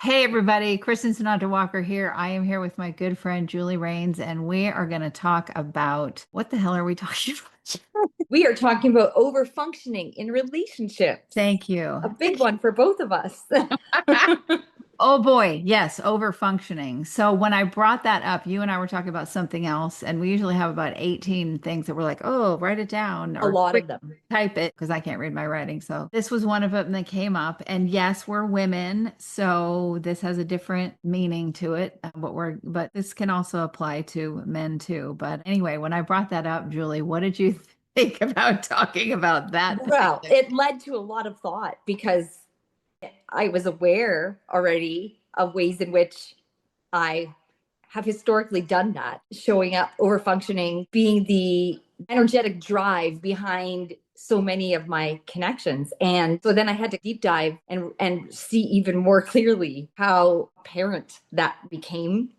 Hey everybody, Kristin Sunanta Walker here. I am here with my good friend Julie Rains, and we are going to talk about what the hell are we talking about? We are talking about overfunctioning in relationships. Thank you. A big one for both of us. Oh boy, yes, over functioning. So when I brought that up, you and I were talking about something else, and we usually have about 18 things that we're like, oh, write it down A or lot quick of them. type it because I can't read my writing. So this was one of them that came up. And yes, we're women, so this has a different meaning to it. But this can also apply to men too. But anyway, when I brought that up, Julie, what did you think about talking about that Well, particular? it led to a lot of thought because I was aware already of ways in which I have historically done that, showing up, overfunctioning, being the energetic drive behind so many of my connections. And so then I had to deep dive and see even more clearly how apparent that became.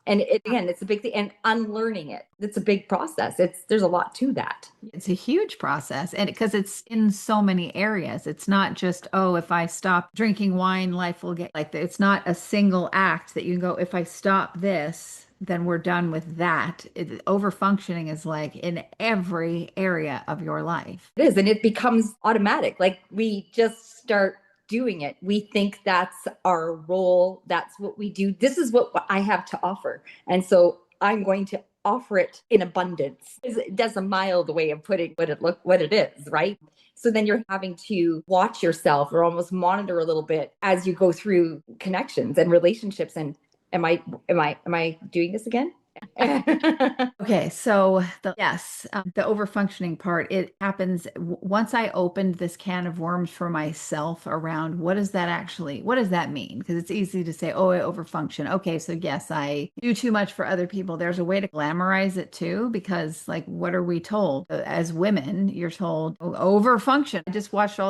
Again, it's a big thing, and unlearning it. It's a big process. There's a lot to that. It's a huge process, and because it's in so many areas, it's not just, oh, if I stop drinking wine, life will get like that. It's not a single act that you can go, if I stop this, then we're done with that. Over functioning is like in every area of your life. It is, and it becomes automatic. Like we just start doing it. We think that's our role. That's what we do. This is what I have to offer. And so I'm going to offer it in abundance. That's a mild way of putting what it is, right? So then you're having to watch yourself or almost monitor a little bit as you go through connections and relationships. And am I doing this again? Okay, so the overfunctioning part, it happens once I opened this can of worms for myself around what does that mean? Because it's easy to say, oh, I overfunction. Okay, so yes, I do too much for other people. There's a way to glamorize it too, because like, what are we told? As women, you're told, oh, overfunction. I just watched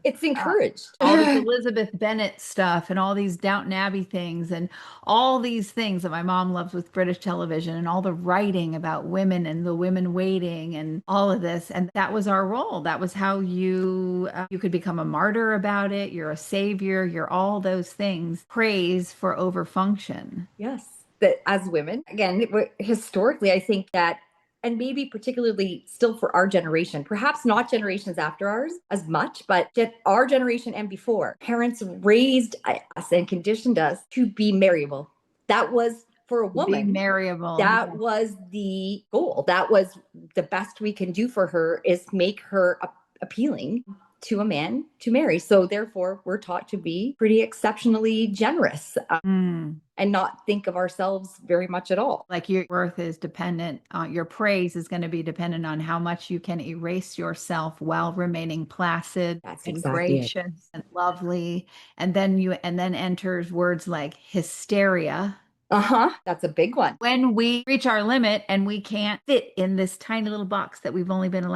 It's encouraged. all this Elizabeth Bennet stuff and all these Downton Abbey things and all these things that my mom loves with British television and all the writing about women and the women waiting and all of this. And that was our role. That was how you could become a martyr about it. You're a savior. You're all those things. Praise for overfunction. Yes, that as women, again, historically, I think that, and maybe particularly still for our generation, perhaps not generations after ours as much, but our generation and before, parents raised us and conditioned us to be marriable. That was for a Be woman. marryable. That was the goal. That was the best we can do for her is make her appealing to a man to marry. So therefore, we're taught to be pretty exceptionally generous Mm. and not think of ourselves very much at all. Like your worth is dependent on your praise is going to be dependent on how much you can erase yourself while remaining placid That's and exactly it. gracious and lovely. And then enters words like hysteria. Uh-huh. That's a big one. When we reach our limit and we can't fit in this tiny little box that we've only been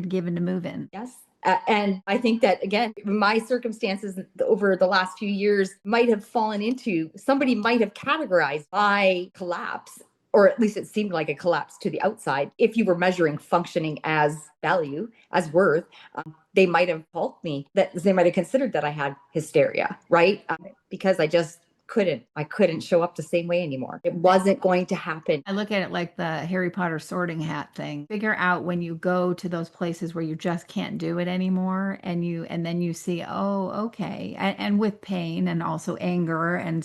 given to move in. Yes. And I think that, again, my circumstances over the last few years might have fallen into somebody might have categorized my collapse, or at least it seemed like a collapse to the outside. If you were measuring functioning as value, as worth, they might have faulted me, that they might have considered that I had hysteria, right? Because I couldn't show up the same way anymore. It wasn't going to happen. I look at it like the Harry Potter sorting hat thing. Figure out when you go to those places where you just can't do it anymore and then you see, oh, okay. And with pain and also anger and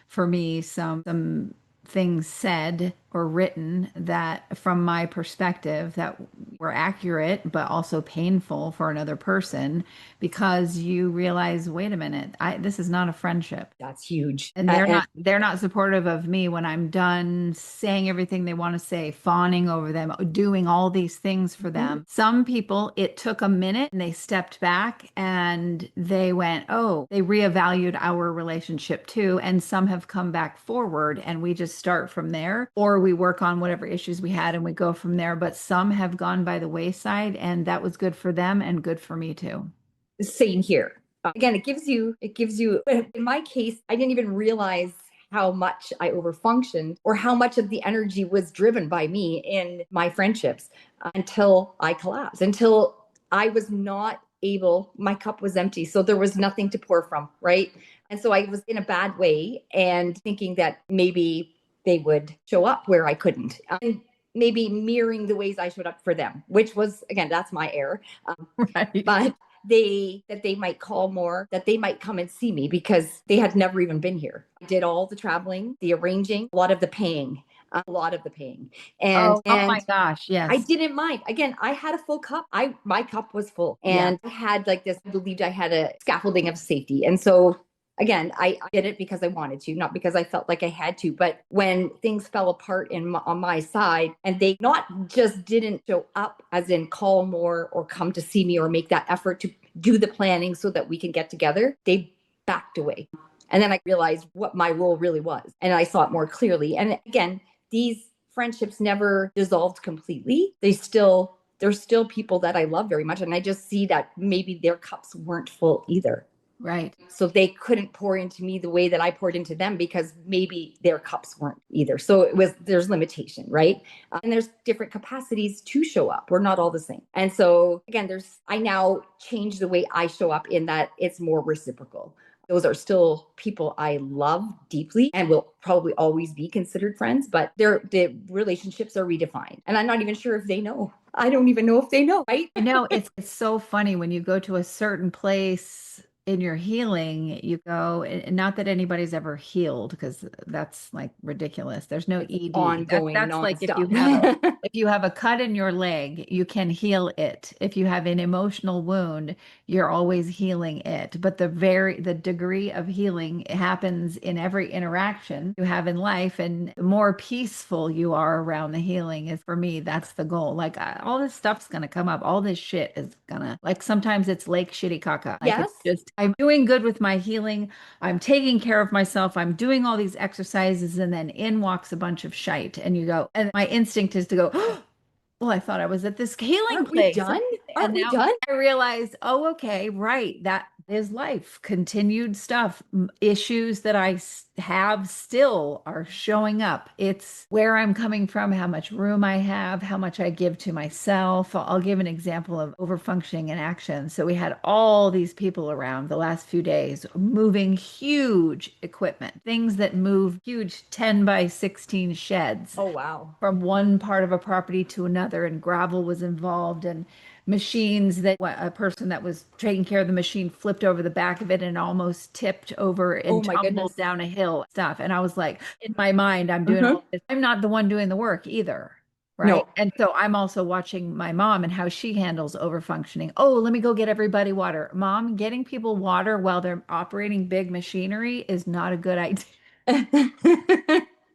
for me, some things said or written that from my perspective that were accurate but also painful for another person because you realize, wait a minute, this is not a friendship. That's huge. And they're not supportive of me when I'm done saying everything they want to say, fawning over them, doing all these things for them. Some people, it took a minute and they stepped back and they went, oh, they reevaluated our relationship too. And some have come back forward and we just start from there, or we work on whatever issues we had and we go from there. But some have gone by the wayside and that was good for them and good for me too. Same here. Again, but in my case, I didn't even realize how much I overfunctioned or how much of the energy was driven by me in my friendships until I collapsed, until I was not able, my cup was empty. So there was nothing to pour from, right? And so I was in a bad way and thinking that maybe they would show up where I couldn't. And maybe mirroring the ways I showed up for them, which was, again, that's my error. Right. But they might call more, that they might come and see me because they had never even been here. I did all the traveling, the arranging, a lot of the paying. Oh my And gosh. I Yes. didn't mind. Again, I had a full cup. My cup was full. Yeah. And I had like this, I believed I had a scaffolding of safety. And so again, I did it because I wanted to, not because I felt like I had to. But when things fell apart on my side, and they not just didn't show up, as in call more or come to see me or make that effort to do the planning so that we can get together, they backed away. And then I realized what my role really was, and I saw it more clearly. And again, these friendships never dissolved completely. There's still people that I love very much. And I just see that maybe their cups weren't full either. Right. So they couldn't pour into me the way that I poured into them because maybe their cups weren't either. So there's limitation, right? And there's different capacities to show up. We're not all the same. And so again, I now change the way I show up in that it's more reciprocal. Those are still people I love deeply and will probably always be considered friends, but the relationships are redefined. And I'm not even sure if they know. I don't even know if they know, right? I know it's so funny when you go to a certain place in your healing, you go, and not that anybody's ever healed, because that's like ridiculous. There's no It's ED. ongoing That's like nonstop. if you have a cut in your leg, you can heal it. If you have an emotional wound, you're always healing it. But the degree of healing happens in every interaction you have in life, and the more peaceful you are around the healing is, for me, that's the goal. Like all this stuff's gonna come up. All this shit is gonna, like, sometimes it's Lake Shitty Caca. Like Yes. it's just I'm doing good with my healing. I'm taking care of myself. I'm doing all these exercises, and then in walks a bunch of shite, and you go, and my instinct is to go, well, I thought I was at this healing Aren't we place. done? And Aren't we now done? I realize, oh, okay, right. That is life. Continued stuff. Issues that have still are showing up. It's where I'm coming from, how much room I have, how much I give to myself. I'll give an example of overfunctioning in action. So we had all these people around the last few days moving huge equipment, things that move huge 10 by 16 sheds Oh, wow. from one part of a property to another, and gravel was involved, and machines that a person that was taking care of the machine flipped over the back of it and almost tipped over Oh, and my goodness. tumbled down a hill stuff. And I was like, in my mind, I'm doing Mhm. all this. I'm not the one doing the work either. Right. No. And so I'm also watching my mom and how she handles overfunctioning. Oh, let me go get everybody water. Mom, getting people water while they're operating big machinery is not a good idea.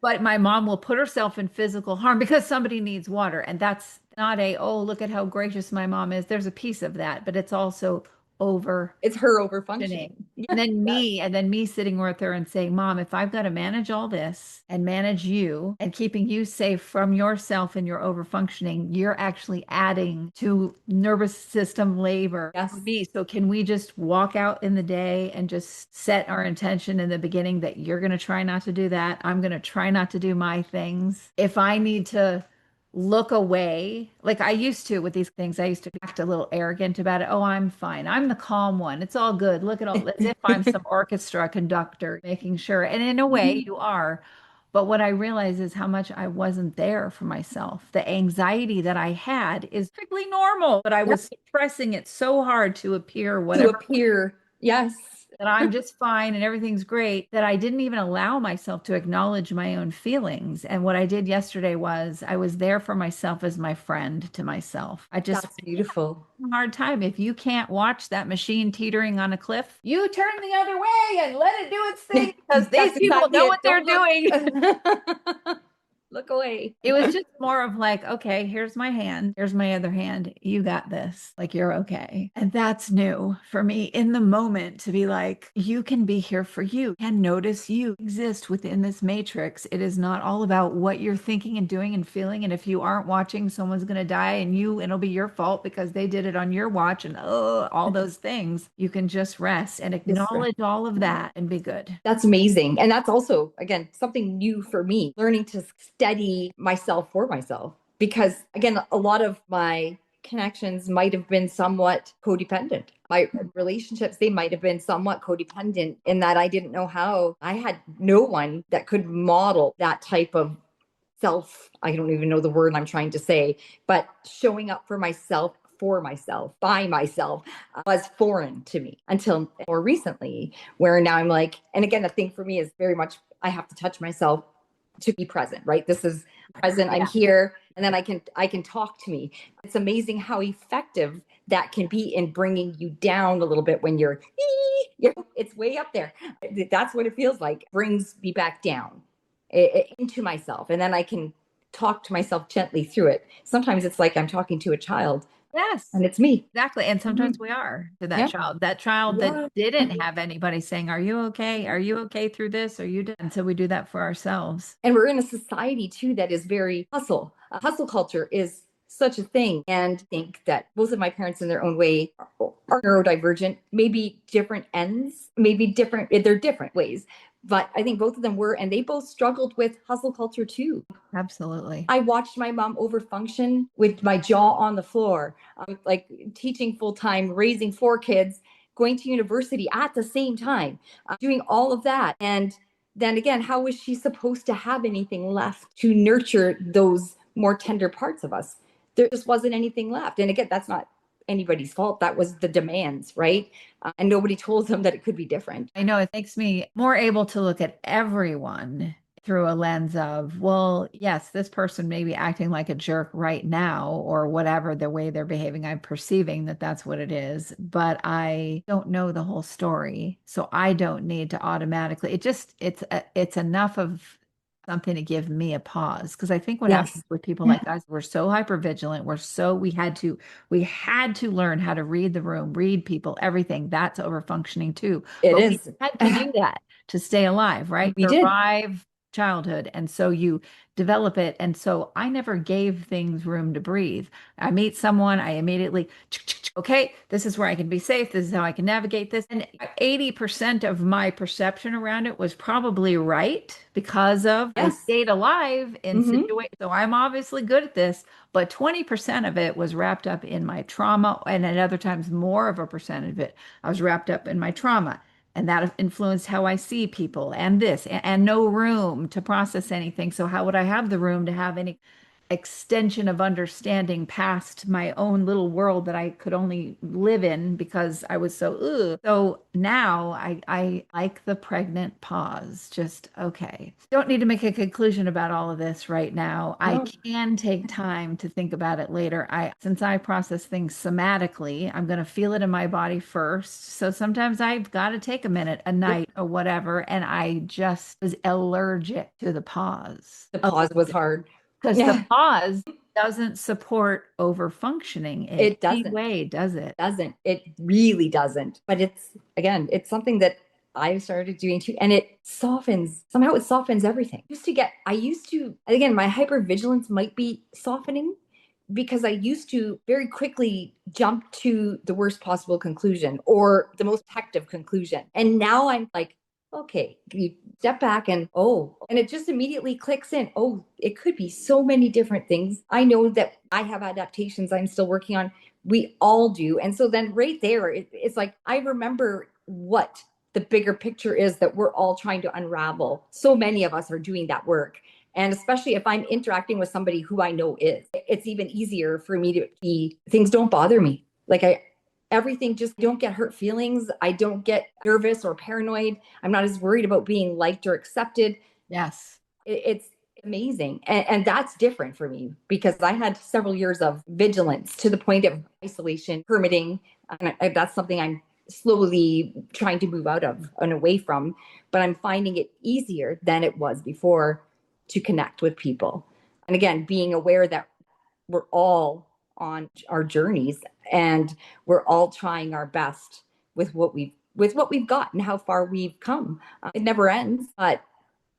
But my mom will put herself in physical harm because somebody needs water. And that's not oh, look at how gracious my mom is. There's a piece of that, but it's also over It's her functioning. overfunctioning. And Yes, then yes. me sitting with her and saying, Mom, if I've got to manage all this and manage you and keeping you safe from yourself and your overfunctioning, you're actually adding to nervous system labor for Yes. me. So can we just walk out in the day and just set our intention in the beginning that you're going to try not to do that? I'm going to try not to do my things. If I need to look away. Like I used to with these things, I used to act a little arrogant about it. Oh, I'm fine. I'm the calm one. It's all good. Look at all, as if I'm some orchestra conductor, making sure. And in a way, you are. But what I realize is how much I wasn't there for myself. The anxiety that I had is strictly normal, but I Yep. was suppressing it so hard to appear To whatever, appear. Yes. that I'm just fine and everything's great, that I didn't even allow myself to acknowledge my own feelings. And what I did yesterday was I was there for myself as my friend to myself. I just That's beautiful. had a hard time. If you can't watch that machine teetering on a cliff, you turn the other way and let it do its thing because these That's people exactly know it. what they're Don't doing. look. Look away. It was just more of like, okay, here's my hand. Here's my other hand. You got this. Like, you're okay. And that's new for me in the moment to be like, you can be here for you and notice you exist within this matrix. It is not all about what you're thinking and doing and feeling. And if you aren't watching, someone's going to die and it'll be your fault because they did it on your watch and all those things. You can just rest and Just acknowledge all of that and be good. That's amazing. And that's also, again, something new for me, learning to steady myself for myself. Because again, a lot of my connections might have been somewhat codependent. My relationships, they might have been somewhat codependent in that I didn't know how. I had no one that could model that type of I don't even know the word I'm trying to say, but showing up for myself, by myself was foreign to me until more recently, where now I'm like, and again, the thing for me is very much, I have to touch myself to be present, right? This is present. I'm here. And then I can talk to me. It's amazing how effective that can be in bringing you down a little bit when it's way up there. That's what it feels like. Brings me back down into myself. And then I can talk to myself gently through it. Sometimes it's like I'm talking to a child. Yes. And it's me. Exactly. And sometimes we are to Yeah. that child that didn't have anybody saying, are you okay? Are you okay through this? Are you done? And so we do that for ourselves. And we're in a society too that is very hustle. Hustle culture is such a thing. And I think that both of my parents in their own way are neurodivergent, maybe different ends, maybe different, they're different ways. But I think both of them were, and they both struggled with hustle culture too. Absolutely. I watched my mom overfunction with my jaw on the floor, like teaching full time, raising 4 kids, going to university at the same time, doing all of that. And then again, how was she supposed to have anything left to nurture those more tender parts of us? There just wasn't anything left. And again, that's not anybody's fault. That was the demands, right? And nobody told them that it could be different. I know it makes me more able to look at everyone through a lens of, well, yes, this person may be acting like a jerk right now or whatever the way they're behaving. I'm perceiving that that's what it is, but I don't know the whole story. So I don't need to automatically, it's enough of something to give me a pause. Because I think what happens Yes. with people like us, we're so hyper vigilant. We had to learn how to read the room, read people, everything. That's over functioning too. It But we is. had to do that to stay alive, right? We did. Survive childhood. And so you develop it. And so I never gave things room to breathe. I meet someone, I immediately, okay, this is where I can be safe. This is how I can navigate this. And 80% of my perception around it was probably right because of I Yes. stayed alive in situations. So I'm obviously good at this, but 20% of it was wrapped up in my trauma. And at other times, more of a percentage of it, I was wrapped up in my trauma. And that influenced how I see people and this, and no room to process anything. So, how would I have the room to have any extension of understanding past my own little world that I could only live in because I was so, ugh. So now I like the pregnant pause. Just, okay. Don't need to make a conclusion about all of this right now. I can take time to think about it later. Since I process things somatically, I'm going to feel it in my body first. So sometimes I've got to take a minute, a night or whatever. And I just was allergic to the pause. The pause was hard. Because the pause doesn't support over functioning in It any doesn't. way, does it? It really doesn't. But it's something that I started doing too. And somehow it softens everything. Again, my hypervigilance might be softening because I used to very quickly jump to the worst possible conclusion or the most protective conclusion. And now I'm like, okay, you step back and it just immediately clicks in. Oh, it could be so many different things. I know that I have adaptations I'm still working on. We all do. And so then right there, it's like, I remember what the bigger picture is that we're all trying to unravel. So many of us are doing that work. And especially if I'm interacting with somebody who I know it's even easier for me to things don't bother me. Like everything just don't get hurt feelings. I don't get nervous or paranoid. I'm not as worried about being liked or accepted. Yes. It's amazing. And that's different for me because I had several years of vigilance to the point of isolation, permitting. And that's something I'm slowly trying to move out of and away from, but I'm finding it easier than it was before to connect with people. And again, being aware that we're all on our journeys and we're all trying our best with what we've got and how far we've come. It never ends, but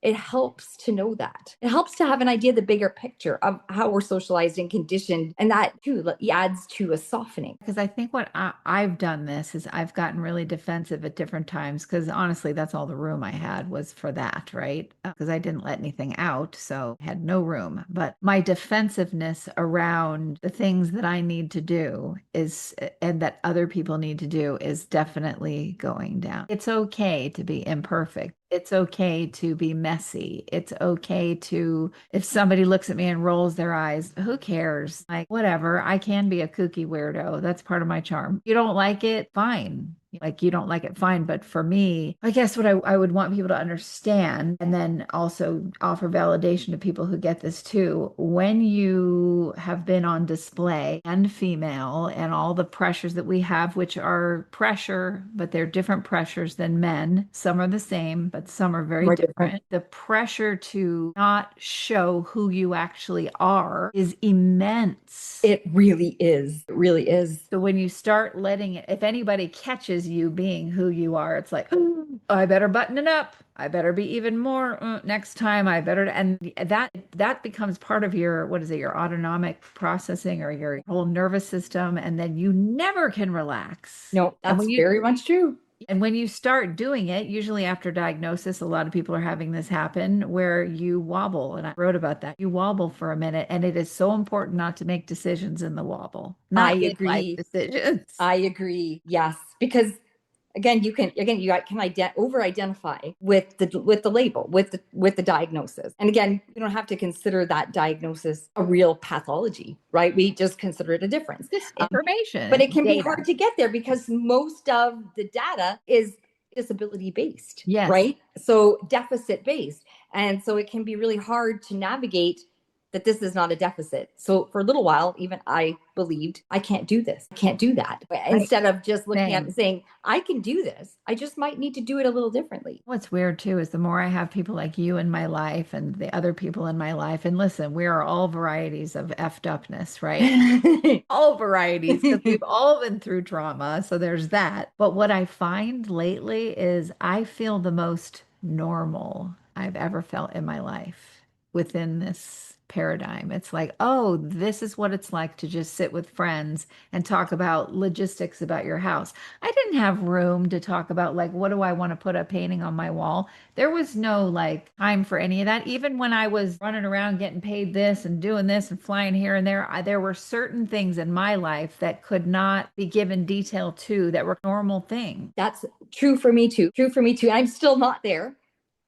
it helps to know that. It helps to have an idea, the bigger picture of how we're socialized and conditioned. And that too adds to a softening. Because I think what I've done this is I've gotten really defensive at different times because honestly, that's all the room I had was for that, right? Because I didn't let anything out, so I had no room. But my defensiveness around the things that I need to do is, and that other people need to do, is definitely going down. It's okay to be imperfect. It's okay to be messy. It's okay to, if somebody looks at me and rolls their eyes, who cares? Like, whatever. I can be a kooky weirdo. That's part of my charm. You don't like it? Fine. Like, you don't like it, fine. But for me, I guess what I would want people to understand, and then also offer validation to people who get this too, when you have been on display and female and all the pressures that we have, which are pressure, but they're different pressures than men. Some are the same, but some are very More different. The pressure to not show who you actually are is immense. It really is. It really is. So when you start letting it, if anybody catches you being who you are, it's like, oh, I better button it up. I better be even more next time. I better, and that becomes part of your, what is it, your autonomic processing or your whole nervous system. And then you never can relax. No, that's very much true. And when you start doing it, usually after diagnosis, a lot of people are having this happen where you wobble. And I wrote about that. You wobble for a minute, and it is so important not to make decisions in the wobble. I Not agree. Decisions. I agree. Yes, because again, you can over identify with the label, with the diagnosis. And again, we don't have to consider that diagnosis a real pathology, right? We just consider it a difference. This information. But it can be data. hard to get there because most of the data is disability based, Yes. right? So deficit based. And so it can be really hard to navigate that this is not a deficit. So for a little while, even I believed I can't do this. I can't do that. Instead of just looking at it and saying, I can do this. I just might need to do it a little differently. What's weird too is the more I have people like you in my life and the other people in my life, and listen, we are all varieties of effed upness, right? All varieties, because we've all been through trauma. So there's that. But what I find lately is I feel the most normal I've ever felt in my life within this paradigm. It's like, oh, this is what it's like to just sit with friends and talk about logistics about your house. I didn't have room to talk about, like, what do I want to put a painting on my wall? There was no like time for any of that. Even when I was running around getting paid this and doing this and flying here and there, there were certain things in my life that could not be given detail to, that were normal things. That's true for me too. True for me too. I'm still not there.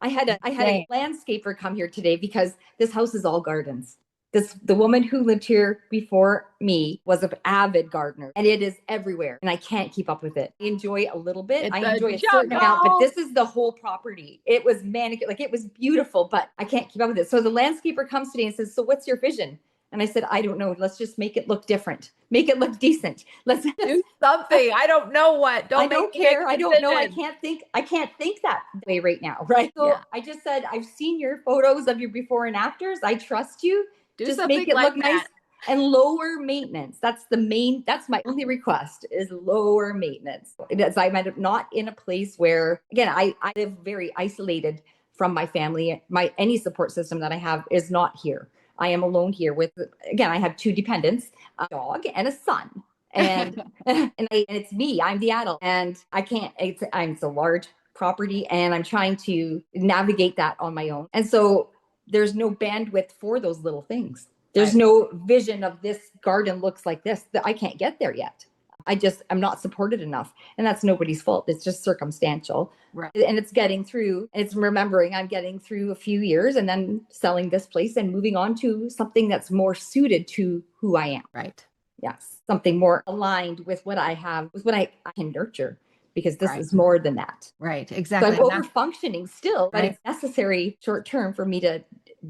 I had a landscaper come here today because this house is all gardens. The woman who lived here before me was an avid gardener, and it is everywhere, and I can't keep up with it. I enjoy a little bit. I enjoy a certain amount, but this is the whole property. It was manicured, like it was beautiful, but I can't keep up with it. So the landscaper comes today and says, "So what's your vision?" And I said, "I don't know. Let's just make it look different. Make it look decent. Let's do something. I don't know what. I don't care. I don't know. I can't think that way right now." Right. So yeah. I just said, "I've seen your photos of your before and afters. I trust you. Just make it look nice and lower maintenance." That's my only request, is lower maintenance. I'm not in a place where, again, I live very isolated from my family. Any support system that I have is not here. I am alone here with, again, I have two dependents, a dog and a son. And and it's me, I'm the adult, and I can't, it's a large property, and I'm trying to navigate that on my own. And so there's no bandwidth for those little things. There's no vision of this garden looks like this, that I can't get there yet. I'm not supported enough. And that's nobody's fault. It's just circumstantial. Right. And it's getting through, it's remembering I'm getting through a few years and then selling this place and moving on to something that's more suited to who I am. Right. Yes. Something more aligned with what I have, with what I can nurture, because this is more than that. Right. Exactly. So I'm over functioning still, but it's necessary short term for me to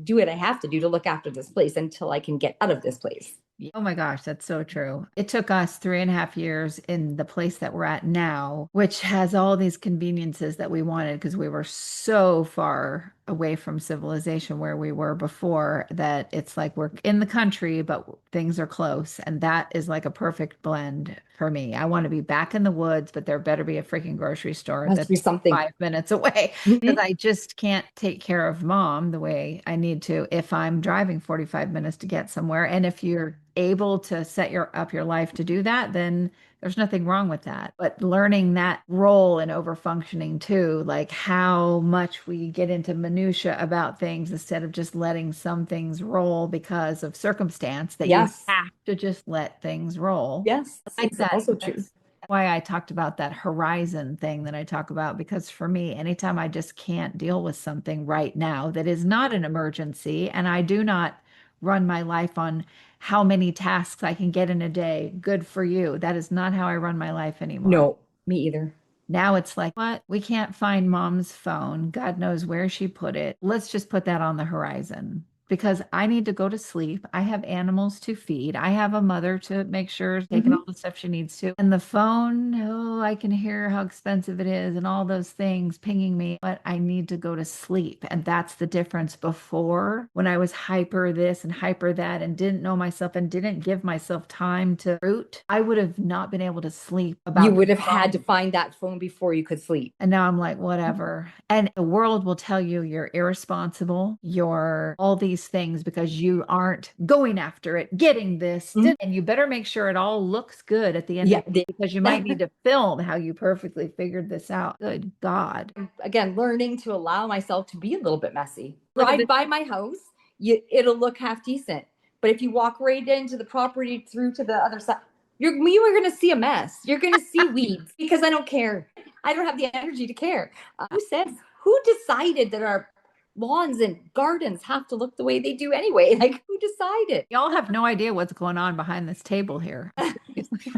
do what I have to do to look after this place until I can get out of this place. Oh my gosh, that's so true. It took us 3.5 years in the place that we're at now, which has all these conveniences that we wanted because we were so far away from civilization where we were before that it's like we're in the country, but things are close. And that is like a perfect blend for me. I want to be back in the woods, but there better be a freaking grocery store Must that's be something. 5 minutes away because Mhm. I just can't take care of mom the way I need to if I'm driving 45 minutes to get somewhere. And if you're able to set your life to do that, then there's nothing wrong with that. But learning that role and over functioning too, like how much we get into minutia about things instead of just letting some things roll because of circumstance that you Yes. have to just let things roll. Yes. Like It's that. also true. That's why I talked about that horizon thing that I talk about, because for me, anytime I just can't deal with something right now that is not an emergency, and I do not run my life on how many tasks I can get in a day, good for you. That is not how I run my life anymore. No, me either. Now it's like, what? We can't find mom's phone. God knows where she put it. Let's just put that on the horizon because I need to go to sleep. I have animals to feed. I have a mother to make sure she's taking all Mhm. the stuff she needs to. And the phone, oh, I can hear how expensive it is and all those things pinging me, but I need to go to sleep. And that's the difference before when I was hyper this and hyper that and didn't know myself and didn't give myself time to root. I would have not been able to sleep You about the would have had to phone. find that phone before you could sleep. And now I'm like, whatever. And the world will tell you you're irresponsible, you're all these things because you aren't going after it, getting this. Mhm. And you better make sure it all looks good at the end of Yeah. the day because you might need to film how you perfectly figured this out. Good God. Again, learning to allow myself to be a little bit messy. Look at Drive this. by my house, it'll look half decent. But if you walk right into the property through to the other side, you are going to see a mess. You're going to see weeds because I don't care. I don't have the energy to care. Who says, who decided that our lawns and gardens have to look the way they do anyway? Like, who decided? Y'all have no idea what's going on behind this table here. Seriously.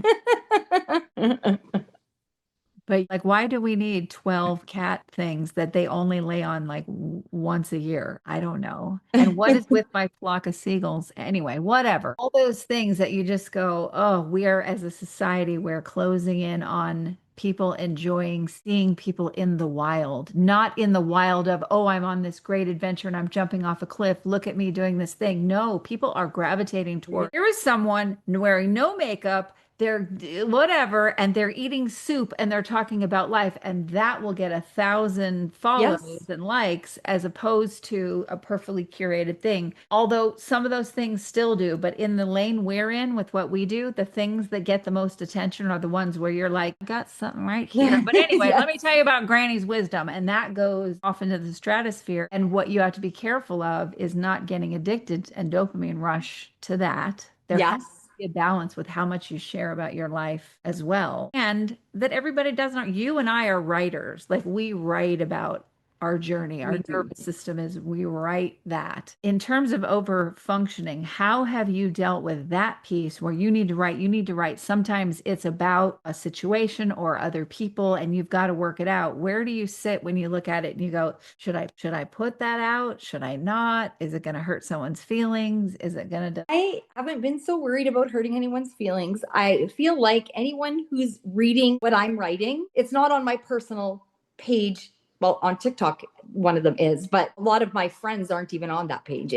But like, why do we need 12 cat things that they only lay on like once a year? I don't know. And what is with my flock of seagulls? Anyway, whatever. All those things that you just go, oh, we are as a society, we're closing in on people enjoying seeing people in the wild, not in the wild of, oh, I'm on this great adventure and I'm jumping off a cliff. Look at me doing this thing. No, people are gravitating toward, here is someone wearing no makeup, they're whatever, and they're eating soup and they're talking about life, and that will get 1,000 follows Yes. and likes as opposed to a perfectly curated thing. Although some of those things still do, but in the lane we're in with what we do, the things that get the most attention are the ones where you're like, got something right here. But anyway, let me Yes. tell you about Granny's wisdom, and that goes off into the stratosphere. And what you have to be careful of is not getting addicted and dopamine rush to that. There has Yes. a balance with how much you share about your life as well. And that everybody doesn't, you and I are writers. Like we write about our journey, our We do. nervous system is, we write that. In terms of over functioning, how have you dealt with that piece where you need to write? You need to write. Sometimes it's about a situation or other people and you've got to work it out. Where do you sit when you look at it and you go, should I put that out? Should I not? Is it going to hurt someone's feelings? Is it going to I haven't been so worried about hurting anyone's feelings. I feel like anyone who's reading what I'm writing, it's not on my personal page. Well, on TikTok, one of them is, but a lot of my friends aren't even on that page.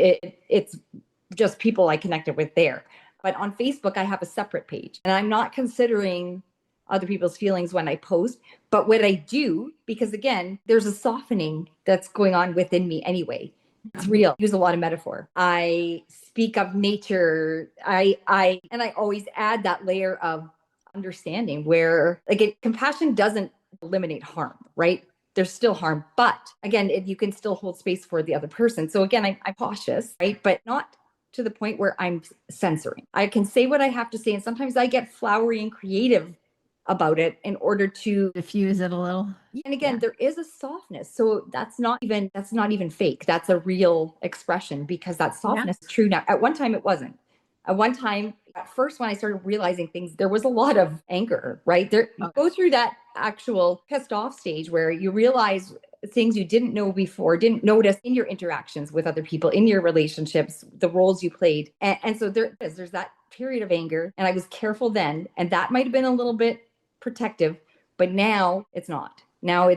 It's just people I connected with there. But on Facebook, I have a separate page, and I'm not considering other people's feelings when I post. But what I do, because again, there's a softening that's going on within me anyway. It's real. I use a lot of metaphor. I speak of nature. I always add that layer of understanding where compassion doesn't eliminate harm, right? There's still harm, but again, you can still hold space for the other person. So again, I'm cautious, right? But not to the point where I'm censoring. I can say what I have to say, and sometimes I get flowery and creative about it in order to, diffuse it a little? and again, Yeah. there is a softness, so that's not even fake. That's a real expression because that Yeah. softness is true now. At one time it wasn't. At one time, at first, when I started realizing things, there was a lot of anger, right? There, you Oh, go through that actual pissed off stage where you realize things you didn't know before, didn't notice in your interactions with other people, in your relationships, the roles you played. And so there's that period of anger. And I was careful then. And that might have been a little bit protective, but now it's not. Now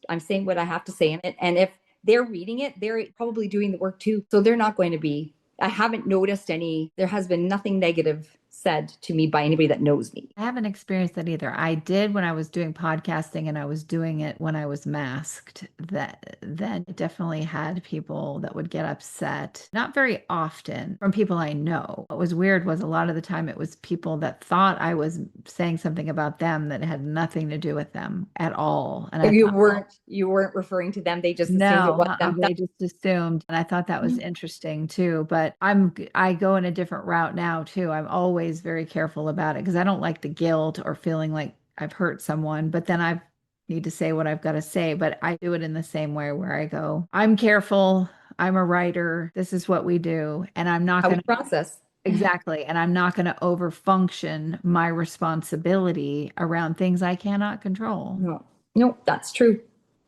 I'm saying what I have to say in it. And if they're reading it, they're probably doing the work too. So they're not going to be, I haven't noticed there has been nothing negative said to me by anybody that knows me. I haven't experienced that either. I did when I was doing podcasting and I was doing it when I was masked. That then definitely had people that would get upset. Not very often from people I know. What was weird was a lot of the time it was people that thought I was saying something about them that had nothing to do with them at all. And I thought, well, You weren't referring to them. They just assumed it no, was them. they just assumed. And I thought that was interesting too. But I go in a different route now too. I'm always very careful about it because I don't like the guilt or feeling like I've hurt someone, but then I need to say what I've got to say. But I do it in the same way where I go, I'm careful. I'm a writer. This is what we do. And I'm not How going we to process. exactly. And I'm not going to overfunction my responsibility around things I cannot control. No, no, that's true.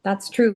That's true.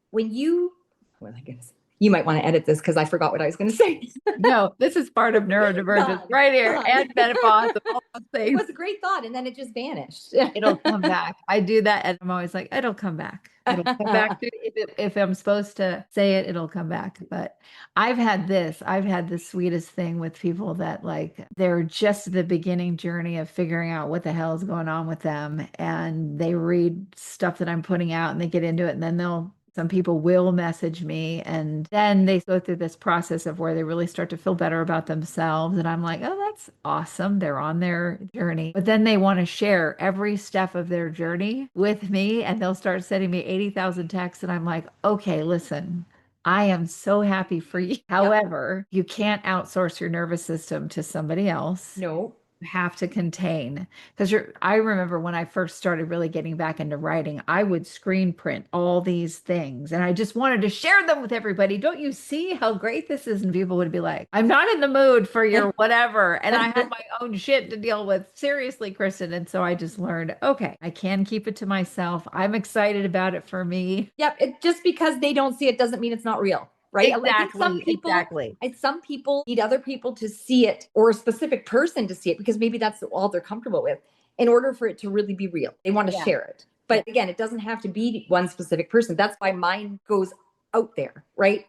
When you, well, I guess you might want to edit this because I forgot what I was going to say. No, this is part of neurodivergence Done, right here, done. and menopause and all those It things. was a great thought, and then it just vanished. It'll come back. I do that, and I'm always like, it'll come back. It'll come back. If I'm supposed to say it, it'll come back. But I've had the sweetest thing with people that like they're just the beginning journey of figuring out what the hell is going on with them, and they read stuff that I'm putting out, and they get into it, and then some people will message me and then they go through this process of where they really start to feel better about themselves. And I'm like, oh, that's awesome. They're on their journey. But then they want to share every step of their journey with me and they'll start sending me 80,000 texts. And I'm like, okay, listen, I am so happy for you. However, you can't outsource your nervous system to somebody else. No. Have to contain because I remember when I first started really getting back into writing, I would screen print all these things and I just wanted to share them with everybody. Don't you see how great this is? And people would be like, I'm not in the mood for your whatever. And I had my own shit to deal with. Seriously, Kristin. And so I just learned, okay, I can keep it to myself. I'm excited about it for me. Yep. Just because they don't see it doesn't mean it's not real. Right. Exactly. Some people need other people to see it or a specific person to see it because maybe that's all they're comfortable with in order for it to really be real. They want to share it. But again, it doesn't have to be one specific person. That's why mine goes out there. Right.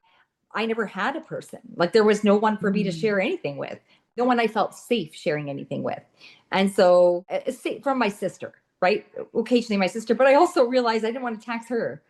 I never had a person like there was no one for me to share anything with. No one I felt safe sharing anything with. And so from my sister, right. Occasionally my sister, but I also realized I didn't want to tax her.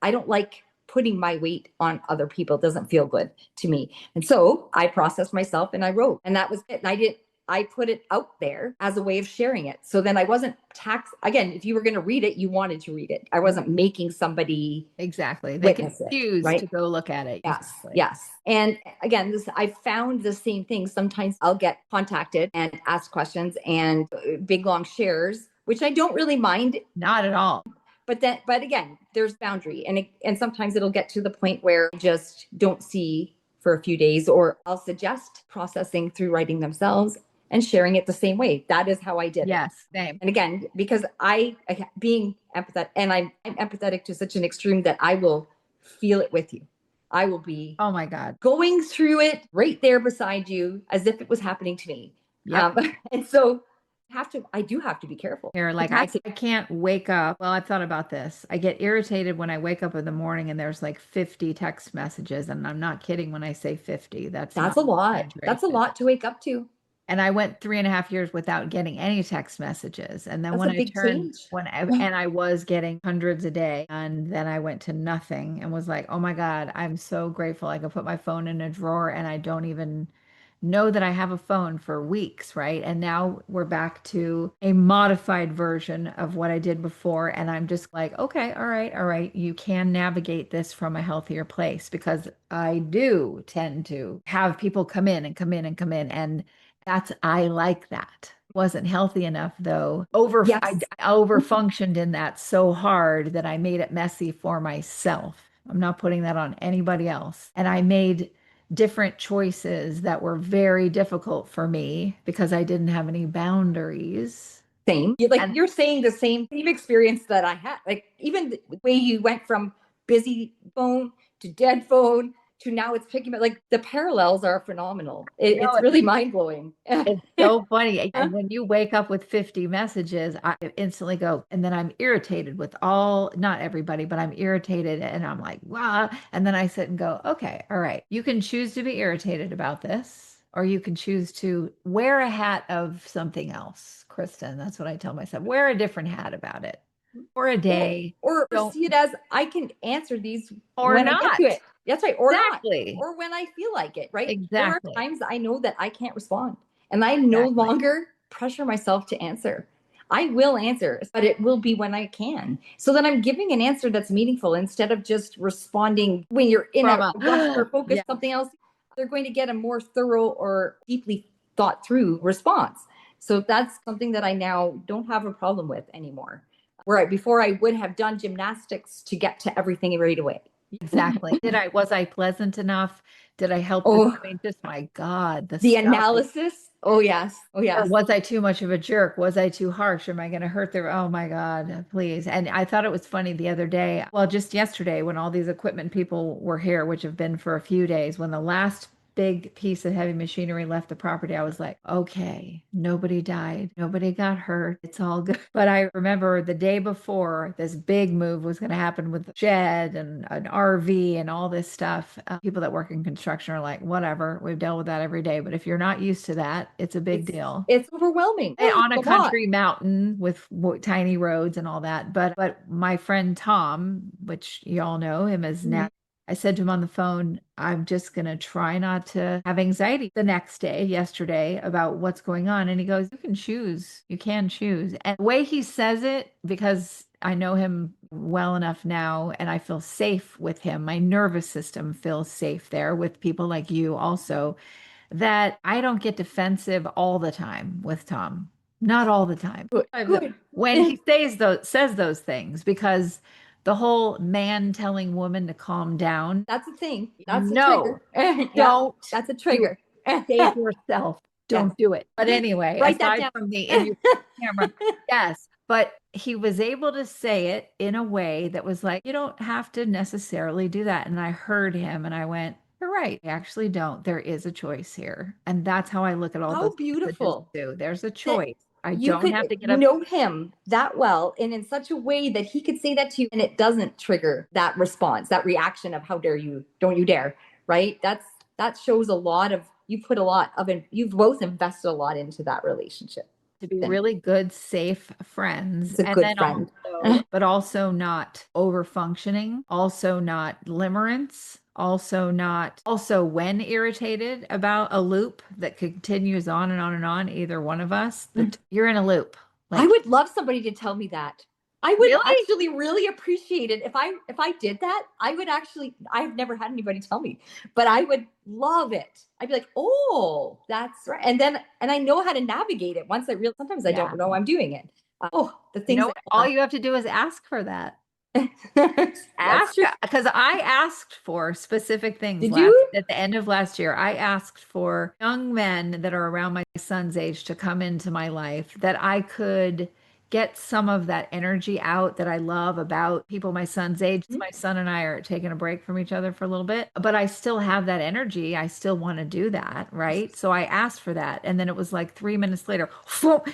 I don't like putting my weight on other people. It doesn't feel good to me. And so I processed myself and I wrote, and that was it. And I put it out there as a way of sharing it. So then I wasn't taxed. Again, if you were going to read it, you wanted to read it. I wasn't making somebody exactly. They can choose right? to go look at it. Yes. Exactly. Yes. And again, I found the same thing. Sometimes I'll get contacted and ask questions and big long shares, which I don't really mind. Not at all. But again, there's boundary, and sometimes it'll get to the point where I just don't see for a few days, or I'll suggest processing through writing themselves and sharing it the same way. That is how I did it. Yes, same. And again, because being empathetic, and I'm empathetic to such an extreme that I will feel it with you. I will be, oh my God, going through it right there beside you as if it was happening to me. Yep. And so I do have to be careful. Here, like I can't wake up. Well, I've thought about this. I get irritated when I wake up in the morning and there's like 50 text messages. And I'm not kidding when I say 50. That's a lot. That's a lot to wake up to. And I went 3.5 years without getting any text messages. And then when I was getting hundreds a day, and then I went to nothing and was like, oh my God, I'm so grateful. I could put my phone in a drawer and I don't even know that I have a phone for weeks, right? And now we're back to a modified version of what I did before. And I'm just like, okay, all right. You can navigate this from a healthier place because I do tend to have people come in. And I like that. Wasn't healthy enough though. I over functioned in that so hard that I made it messy for myself. I'm not putting that on anybody else. And I made different choices that were very difficult for me because I didn't have any boundaries. You're saying the same experience that I had. Like even the way you went from busy phone to dead phone to now it's picking up. Like the parallels are phenomenal. It's really mind blowing. It's so funny. And when you wake up with 50 messages, I instantly go, and then I'm irritated with not everybody, but I'm irritated and I'm like, wow. And then I sit and go, okay, all right. You can choose to be irritated about this, or you can choose to wear a hat of something else, Kristen. That's what I tell myself. Wear a different hat about it for a day. Or Don't, see it as I can answer these or when I get not. to it. That's right. Or not. Exactly. Or when I feel like it, right? There are Exactly. times I know that I can't respond and I no Exactly. longer pressure myself to answer. I will answer, but it will be when I can. So that I'm giving an answer that's meaningful instead of just responding when you're in From a rush or focus yeah. something else. They're going to get a more thorough or deeply thought through response. So that's something that I now don't have a problem with anymore. Where before I would have done gymnastics to get to everything right away. Exactly. Was I pleasant enough? Did I help this? Oh, I mean, just my God, the the stuff. analysis. Oh, yes. Oh, Or yes. was I too much of a jerk? Was I too harsh? Am I going to hurt their? Oh my God, please. And I thought it was funny the other day. Well, just yesterday when all these equipment people were here, which have been for a few days, when the last big piece of heavy machinery left the property, I was like, okay, nobody died. Nobody got hurt. It's all good. But I remember the day before this big move was going to happen with the shed and an RV and all this stuff. People that work in construction are like, whatever, we've dealt with that every day. But if you're not used to that, it's a big deal. It's overwhelming. On a A lot. country mountain with tiny roads and all that. But my friend Tom, which you all know him as Nat, I said to him on the phone, I'm just going to try not to have anxiety the next day, yesterday, about what's going on. And he goes, you can choose. You can choose. And the way he says it, because I know him well enough now and I feel safe with him, my nervous system feels safe there with people like you also, that I don't get defensive all the time with Tom. Not all the time. Good. When he says those things, because the whole man telling woman to calm down. That's a thing. That's a No, trigger. Yeah, don't that's a do it. trigger. Save yourself. Yes. Don't do it. But anyway, Write that aside down. from the in your camera, yes. But he was able to say it in a way that was like, you don't have to necessarily do that. And I heard him and I went, you're right. I actually don't. There is a choice here. And that's how I look at all How those messages beautiful too. There's a that choice. I you don't could have to get up. know him that well and in such a way that he could say that to you and it doesn't trigger that response, that reaction of how dare you, don't you dare, right? That shows a lot of, you put a lot of, you've both invested a lot into that relationship. To be really good, safe friends. It's a And good then friend. also, but also not over functioning, also not limerence, also when irritated about a loop that continues on and on and on, either one of us, you're in a loop. I Like, would love somebody to tell me that. I would really? actually really appreciate it if I did that. I would actually. I've never had anybody tell me, but I would love it. I'd be like, oh, that's right. And I know how to navigate it once I realize. Sometimes I Yeah. don't know I'm doing it. Oh, the You things. know what? All you have to do is ask for that. That's Ask true. because I asked for specific things Did you? at the end of last year. I asked for young men that are around my son's age to come into my life that I could get some of that energy out that I love about people my son's age. My son and I are taking a break from each other for a little bit, but I still have that energy. I still want to do that, right? So I asked for that. And then it was like 3 minutes later,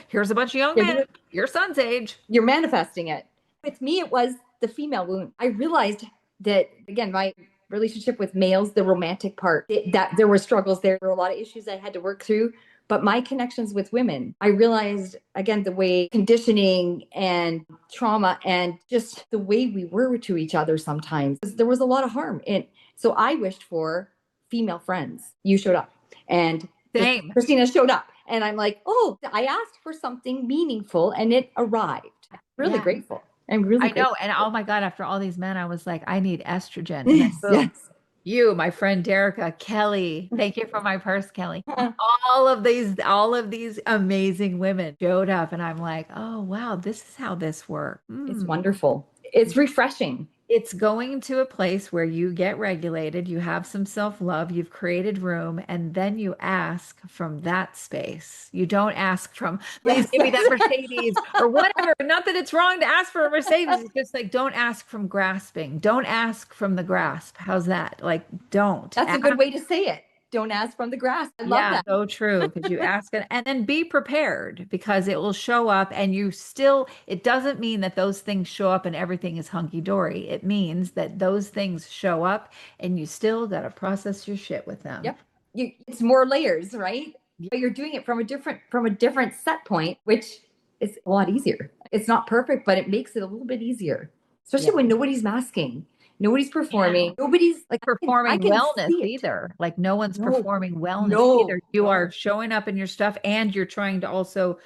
here's a bunch of young men, your son's age. You're manifesting it. With me, it was the female wound. I realized that, again, my relationship with males, the romantic part, that there were struggles there. There were a lot of issues I had to work through. But my connections with women, I realized, again, the way conditioning and trauma and just the way we were to each other sometimes, there was a lot of harm. And so I wished for female friends. You showed up. And Same. Christina showed up. And I'm like, oh, I asked for something meaningful and it arrived. Really grateful. I'm really I know. grateful. And oh my God, after all these men, I was like, I need estrogen. And then boom, Yes. you, my friend Derica, Kelly, thank you for my purse, Kelly. All of these amazing women showed up. And I'm like, oh wow, this is how this works. It's wonderful. It's refreshing. It's going to a place where you get regulated, you have some self-love, you've created room, and then you ask from that space. You don't ask from, please Yes. give me that Mercedes or whatever. Not that it's wrong to ask for a Mercedes. It's just like, don't ask from grasping. Don't ask from the grasp. How's that? Like, don't. That's a good way to say it. Don't ask from the grass. I love Yeah, that. so true. Because you ask it and then be prepared because it will show up and you still, it doesn't mean that those things show up and everything is hunky dory. It means that those things show up and you still got to process your shit with them. Yep. It's more layers, right? Yeah. But you're doing it from a different set point, which is a lot easier. It's not perfect, but it makes it a little bit easier, especially Yeah. when nobody's masking, nobody's Yeah. performing, nobody's like I Performing can wellness see it. either. Like no one's No, performing wellness no, either. You are no. showing up in your stuff and you're trying to also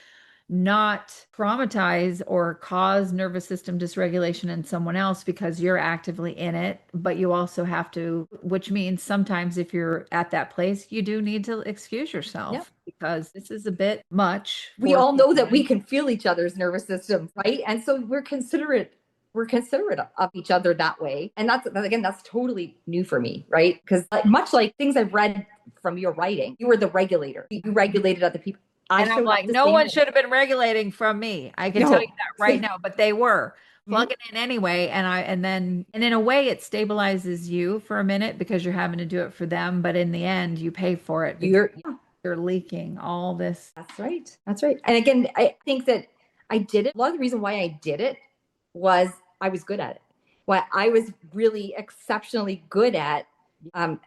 not traumatize or cause nervous system dysregulation in someone else because you're actively in it. But you also have to, which means sometimes if you're at that place, you do need to excuse Yeah. yourself because this is a bit much We for all know that we someone. can feel each other's nervous systems, right? And so we're considerate of each other that way. And again, that's totally new for me, right? Because much like things I've read from your writing, you were the regulator. You regulated other people. I And I'm showed up like, the no same one way. should have been regulating from me. I can tell you No. that right now, but they were Mhm. plugging in anyway. And in a way it stabilizes you for a minute because you're having to do it for them. But in the end, you pay for it because Yeah, you're leaking all this. that's right. That's right. And again, I think that I did it. A lot of the reason why I did it was I was good at it. What I was really exceptionally good at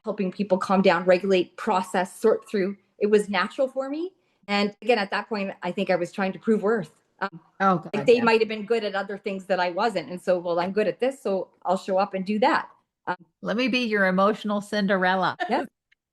helping people calm down, regulate, process, sort through. It was natural for me. And again, at that point, I think I was trying to prove worth. Oh Like God, they yeah. might have been good at other things that I wasn't. And so, well, I'm good at this. So I'll show up and do that. Um, Let me be your emotional Cinderella. yeah.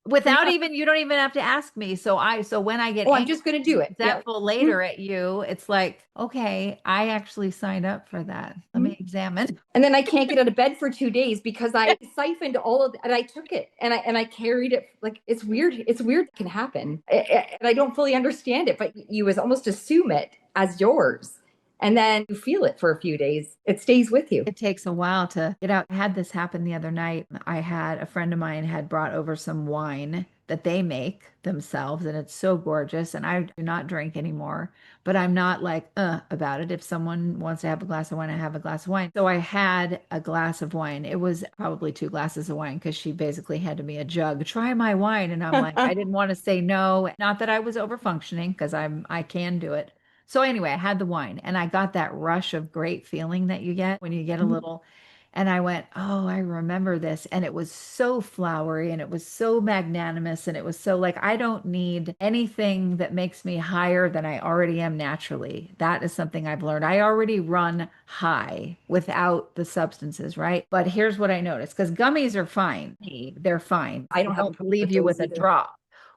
Without even, you don't even have to ask me. So when I get Oh, I'm angry just going to do it. Yeah. resentful later at you, it's like, okay, I actually signed up for that. Let Mhm. me examine. And then I can't get out of bed for 2 days because I siphoned all of and I took it and I carried it. Like it's weird. It's weird it can happen. And I don't fully understand it, but you as almost assume it as yours. And then you feel it for a few days. It stays with you. It takes a while to get out. I had this happen the other night. I had a friend of mine had brought over some wine that they make themselves, and it's so gorgeous. And I do not drink anymore, but I'm not like about it. If someone wants to have a glass of wine, I have a glass of wine. So I had a glass of wine. It was probably two glasses of wine because she basically handed me a jug. Try my wine, and I'm like, I didn't want to say no. Not that I was over functioning because I can do it. So anyway, I had the wine and I got that rush of great feeling that you get when you get a little, and I went, oh, I remember this. And it was so flowery and it was so magnanimous. And it was so like, I don't need anything that makes me higher than I already am naturally. That is something I've learned. I already run high without the substances, right? But here's what I noticed because gummies are fine. They're fine. I They don't have a don't problem leave with you those with a either. drop.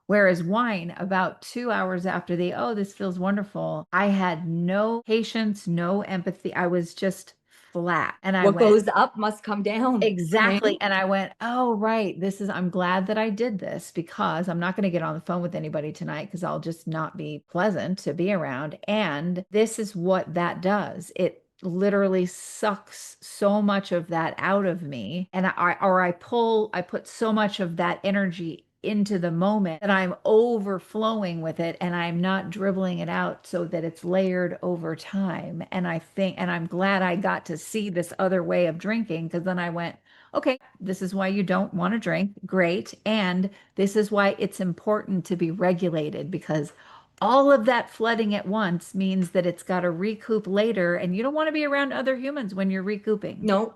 Whereas wine, about 2 hours after oh, this feels wonderful, I had no patience, no empathy. I was just flat. And I What went, goes up must come down. Right? exactly. And I went, oh, right. I'm glad that I did this because I'm not going to get on the phone with anybody tonight because I'll just not be pleasant to be around. And this is what that does. It literally sucks so much of that out of me. And I put so much of that energy into the moment that I'm overflowing with it and I'm not dribbling it out so that it's layered over time. And I'm glad I got to see this other way of drinking because then I went, okay, this is why you don't want to drink. Great. And this is why it's important to be regulated because all of that flooding at once means that it's got to recoup later. And you don't want to be around other humans when you're recouping. No,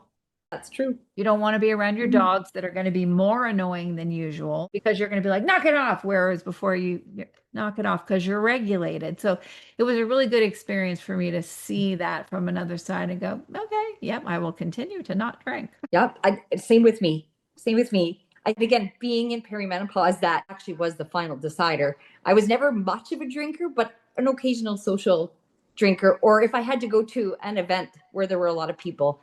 that's true. You don't want to be around your Mhm. dogs that are going to be more annoying than usual because you're going to be like, knock it off. Whereas before knock it off because you're regulated. So it was a really good experience for me to see that from another side and go, okay, yep, I will continue to not drink. Yep. Same with me. Same with me. Again, being in perimenopause, that actually was the final decider. I was never much of a drinker, but an occasional social drinker. Or if I had to go to an event where there were a lot of people,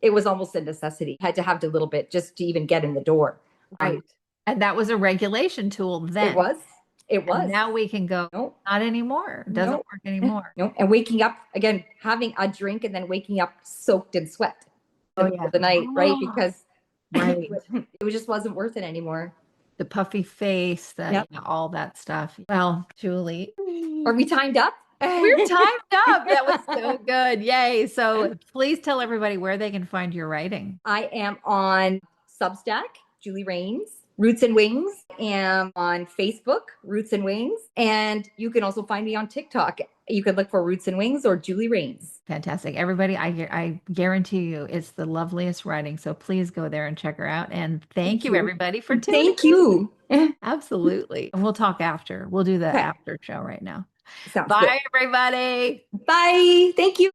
it was almost a necessity. I had to have a little bit just to even get in the door. Right. And that was a regulation tool It then. was. It And was. now we can go, No, not anymore. It doesn't no, work anymore. no. And waking up again, having a drink and then waking up soaked in sweat. Oh, the middle yeah. of the night, right? Oh, Because right. it just wasn't worth it anymore. The puffy face, Yep. all that stuff. Well, Julie, Are we timed up? we're timed up. That was so good. Yay. So please tell everybody where they can find your writing. I am on Substack, Julie Rains, Roots and Wings. I am on Facebook, Roots and Wings. And you can also find me on TikTok. You can look for Roots and Wings or Julie Rains. Fantastic. Everybody, I guarantee you it's the loveliest writing. So please go there and check her out. And thank you, everybody, for tuning Thank you. in. Absolutely. And we'll talk after. We'll do the Okay. after show right now. Sounds good. Bye, everybody. Bye. Thank you.